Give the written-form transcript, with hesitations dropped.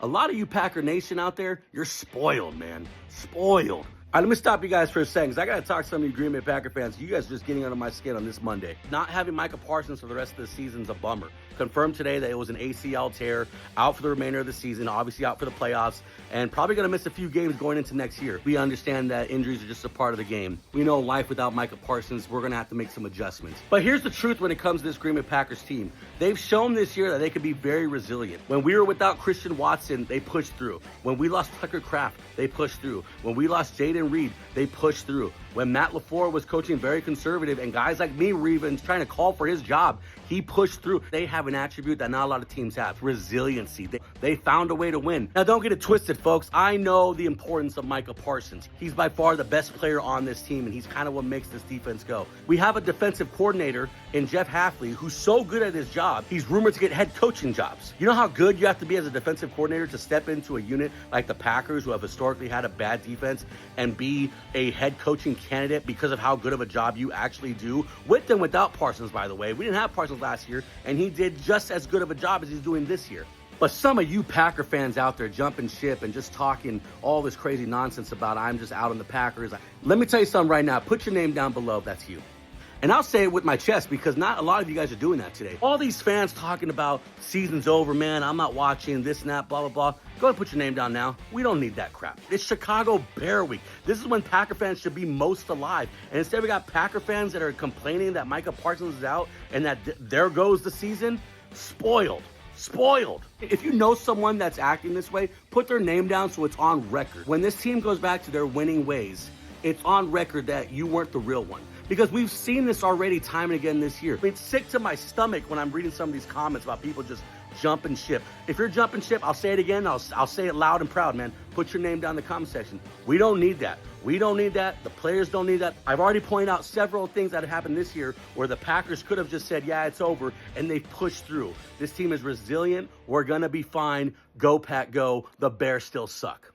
A lot of you Packer Nation out there, you're spoiled, man. Spoiled. All right, let me stop you guys for a second, because I got to talk to some of you Green Bay Packer fans. You guys are just getting under my skin on this Monday. Not having Micah Parsons for the rest of the season is a bummer. Confirmed today that it was an ACL tear, out for the remainder of the season, obviously out for the playoffs, and probably going to miss a few games going into next year. We understand that injuries are just a part of the game. We know life without Micah Parsons, we're going to have to make some adjustments. But here's the truth when it comes to this Green Bay Packers team. They've shown this year that they can be very resilient. When we were without Christian Watson, they pushed through. When we lost Tucker Kraft, they pushed through. When we lost Jaden Reed, they pushed through. When Matt LaFleur was coaching very conservative and guys like me were even trying to call for his job, he pushed through. They have an attribute that not a lot of teams have: resiliency. They found a way to win. Now, don't get it twisted, folks. I know the importance of Micah Parsons. He's by far the best player on this team, and he's kind of what makes this defense go. We have a defensive coordinator in Jeff Hafley who's so good at his job, he's rumored to get head coaching jobs. You know how good you have to be as a defensive coordinator to step into a unit like the Packers, who have historically had a bad defense, and be a head coaching candidate because of how good of a job you actually do, with and without Parsons, by the way. We didn't have Parsons last year, and he did just as good of a job as he's doing this year. But some of you Packer fans out there jumping ship and just talking all this crazy nonsense about I'm just out on the Packers. Let me tell you something right now. Put your name down below if that's you. And I'll say it with my chest, because not a lot of you guys are doing that today. All these fans talking about season's over, man, I'm not watching this and that, blah, blah, blah. Go ahead and put your name down now. We don't need that crap. It's Chicago Bear Week. This is when Packer fans should be most alive. And instead we got Packer fans that are complaining that Micah Parsons is out and that there goes the season. Spoiled. Spoiled. If you know someone that's acting this way, put their name down so it's on record. When this team goes back to their winning ways, it's on record that you weren't the real one. Because we've seen this already time and again this year. It's sick to my stomach when I'm reading some of these comments about people just jumping ship. If you're jumping ship, I'll say it again. I'll say it loud and proud, man. Put your name down in the comment section. We don't need that. We don't need that. The players don't need that. I've already pointed out several things that have happened this year where the Packers could have just said, yeah, it's over, and they pushed through. This team is resilient. We're going to be fine. Go, Pack, go. The Bears still suck.